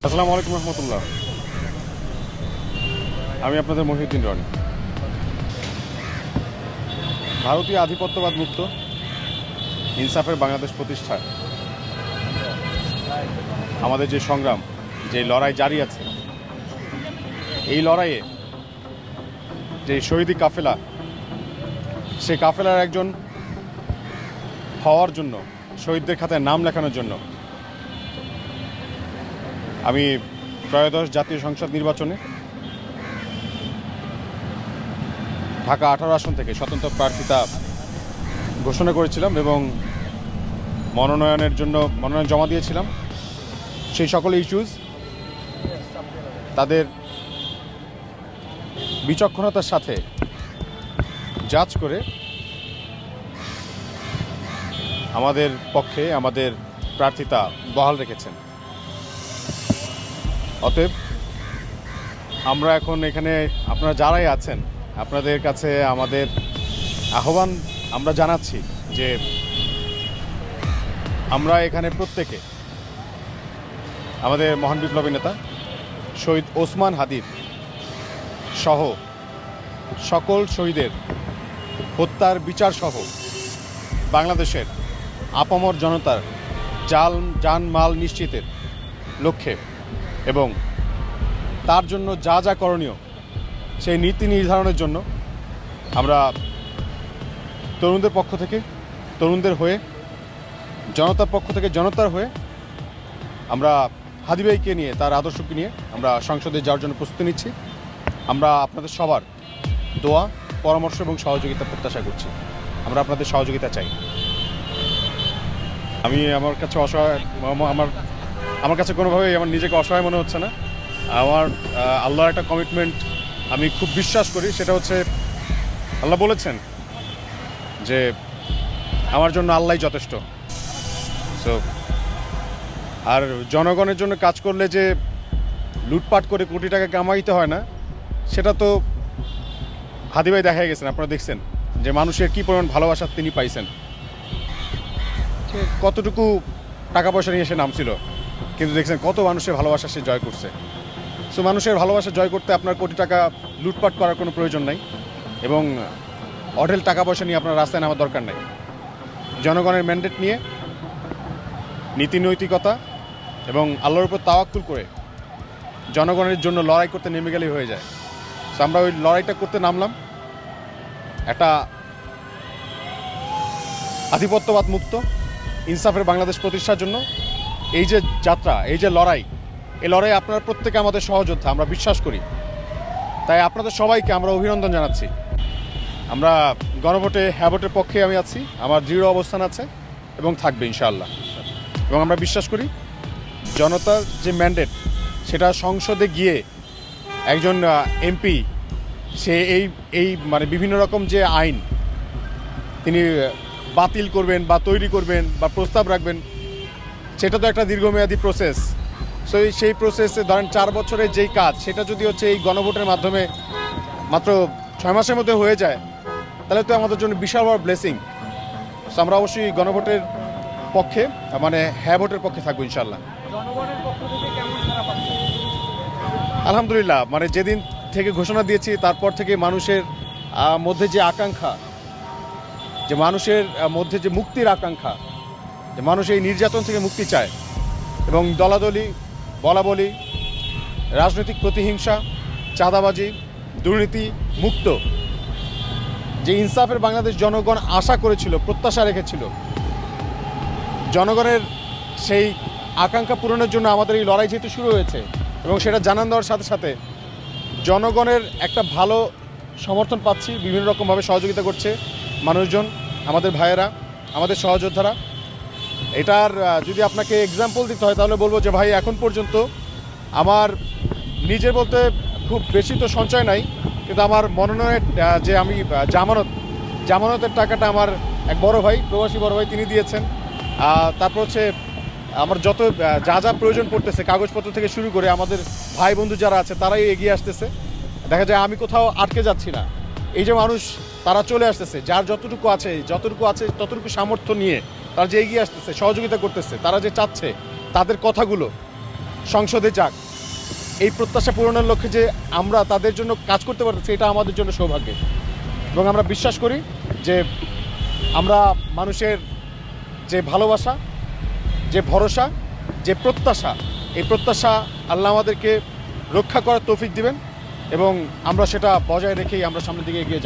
আসসালামু আলাইকুম রহমতুল্লাহ। আমি আপনাদের মহিউদ্দিন রনি। ভারতীয় আধিপত্যবাদ মুক্ত ইনসাফের বাংলাদেশ প্রতিষ্ঠায় আমাদের যে সংগ্রাম, যে লড়াই জারি আছে, এই লড়াইয়ে যে শহীদি কাফেলা, সেই কাফেলার একজন হওয়ার জন্য, শহীদদের খাতায় নাম লেখানোর জন্য আমি ত্রয়োদশ জাতীয় সংসদ নির্বাচনে ঢাকা 18 আসন থেকে স্বতন্ত্র প্রার্থিতা ঘোষণা করেছিলাম এবং মনোনয়ন জমা দিয়েছিলাম। সেই সকল ইস্যুজ তাদের বিচক্ষণতার সাথে যাচ করে আমাদের পক্ষে আমাদের প্রার্থিতা বহাল রেখেছেন। অতএব আমরা এখন এখানে আপনারা যারাই আছেন, আপনাদের কাছে আমাদের আহ্বান আমরা জানাচ্ছি যে আমরা এখানে প্রত্যেকে আমাদের মহান বিপ্লবী নেতা শহীদ ওসমান হাদির সহ সকল শহীদের হত্যার বিচার সহ বাংলাদেশের আপামর জনতার জানমাল নিশ্চিতের লক্ষ্যে এবং তার জন্য যা যা করণীয় সেই নীতি নির্ধারণের জন্য আমরা তরুণদের পক্ষ থেকে তরুণদের হয়ে, জনতার পক্ষ থেকে জনতার হয়ে আমরা হাদি ভাইকে নিয়ে, তার আদর্শকে নিয়ে আমরা সংসদে যাওয়ার জন্য প্রস্তুতি নিচ্ছি। আমরা আপনাদের সবার দোয়া, পরামর্শ এবং সহযোগিতা প্রত্যাশা করছি। আমরা আপনাদের সহযোগিতা চাই। আমি আমার কাছে অসহায়, আমার কাছে কোনোভাবেই আমার নিজেকে অসহায় মনে হচ্ছে না। আমার আল্লাহর একটা কমিটমেন্ট আমি খুব বিশ্বাস করি, সেটা হচ্ছে আল্লাহ বলেছেন যে আমার জন্য আল্লাহই যথেষ্ট। সো আর জনগণের জন্য কাজ করলে যে লুটপাট করে কোটি টাকা কামাইতে হয় না, সেটা তো হাদি ভাই দেখা গেছেন। আপনারা দেখছেন যে মানুষের কী পরিমাণ ভালোবাসা তিনি পাইছেন, কতটুকু টাকা পয়সা নিয়ে এসে নামছিল, কিন্তু দেখছেন কত মানুষের ভালোবাসা সে জয় করছে। সো মানুষের ভালোবাসা জয় করতে আপনার কোটি টাকা লুটপাট করার কোনো প্রয়োজন নাই এবং অঢেল টাকা পয়সা নিয়ে আপনার রাস্তায় নামার দরকার নাই। জনগণের ম্যান্ডেট নিয়ে নীতি নৈতিকতা এবং আল্লাহর উপর তাওয়াক্কুল করে জনগণের জন্য লড়াই করতে নেমে গেলেই হয়ে যায়। সো আমরা ওই লড়াইটা করতে নামলাম একটা আধিপত্যবাদ মুক্ত ইনসাফের বাংলাদেশ প্রতিষ্ঠার জন্য। এই যে যাত্রা, এই যে লড়াই, এই লড়াই আপনারা প্রত্যেকে আমাদের সহযোদ্ধা, আমরা বিশ্বাস করি। তাই আপনাদের সবাইকে আমরা অভিনন্দন জানাচ্ছি। আমরা গণভোটে হ্যাঁ ভোটের পক্ষে আমি আছি, আমার দৃঢ় অবস্থান আছে এবং থাকবে ইনশাআল্লাহ। এবং আমরা বিশ্বাস করি জনতার যে ম্যান্ডেট, সেটা সংসদে গিয়ে একজন এমপি সে এই মানে বিভিন্ন রকম যে আইন তিনি বাতিল করবেন বা তৈরি করবেন বা প্রস্তাব রাখবেন, সেটা তো একটা দীর্ঘমেয়াদী প্রসেস। সো সেই প্রসেসে ধরেন 4 বছরের যেই কাজ, সেটা যদি হচ্ছে এই গণভোটের মাধ্যমে মাত্র 6 মাসের মধ্যে হয়ে যায়, তাহলে তো আমাদের জন্য বিশাল বড় ব্লেসিং। সো আমরা অবশ্যই গণভোটের পক্ষে, মানে হ্যাঁ ভোটের পক্ষে থাকবো ইনশাল্লাহ। আলহামদুলিল্লাহ, মানে যেদিন থেকে ঘোষণা দিয়েছি তারপর থেকে মানুষের মধ্যে যে আকাঙ্ক্ষা, যে মানুষের মধ্যে যে মুক্তির আকাঙ্ক্ষা, যে মানুষ এই নির্যাতন থেকে মুক্তি চায় এবং দলাদলি, বলাবলি, রাজনৈতিক প্রতিহিংসা, চাঁদাবাজি, দুর্নীতি মুক্ত যে ইনসাফের বাংলাদেশ জনগণ আশা করেছিল, প্রত্যাশা রেখেছিল, জনগণের সেই আকাঙ্ক্ষা পূরণের জন্য আমাদের এই লড়াই যেহেতু শুরু হয়েছে এবং সেটা জানান দেওয়ার সাথে সাথে জনগণের একটা ভালো সমর্থন পাচ্ছি। বিভিন্ন রকমভাবে সহযোগিতা করছে মানুষজন, আমাদের ভাইয়েরা, আমাদের সহযোদ্ধারা। এটার যদি আপনাকে এক্সাম্পল দিতে হয় তাহলে বলবো যে ভাই, এখন পর্যন্ত আমার নিজের বলতে খুব বেশি তো সঞ্চয় নাই, কিন্তু আমার মনোনয়নের যে আমি জামানতের টাকাটা আমার এক বড় ভাই, প্রবাসী বড় ভাই, তিনি দিয়েছেন। তারপর হচ্ছে আমার যত যা যা প্রয়োজন পড়তেছে, কাগজপত্র থেকে শুরু করে আমাদের ভাই বন্ধু যারা আছে তারাই এগিয়ে আসতেছে। দেখা যায় আমি কোথাও আটকে যাচ্ছি না। এই যে মানুষ, তারা চলে আসতেছে, যার যতটুকু আছে ততটুকু সামর্থ্য নিয়ে তারা যে এগিয়ে আসতেছে, সহযোগিতা করতেছে, তারা যে চাচ্ছে, তাদের কথাগুলো সংসদে যাক, এই প্রত্যাশা পূরণের লক্ষ্যে যে আমরা তাদের জন্য কাজ করতে পারতেছি, এটা আমাদের জন্য সৌভাগ্য। এবং আমরা বিশ্বাস করি যে আমরা মানুষের যে ভালোবাসা, যে ভরসা, যে প্রত্যাশা, এই প্রত্যাশা আল্লাহ আমাদেরকে রক্ষা করার তৌফিক দিবেন এবং আমরা সেটা বজায় রেখেই আমরা সামনের দিকে এগিয়ে যাব।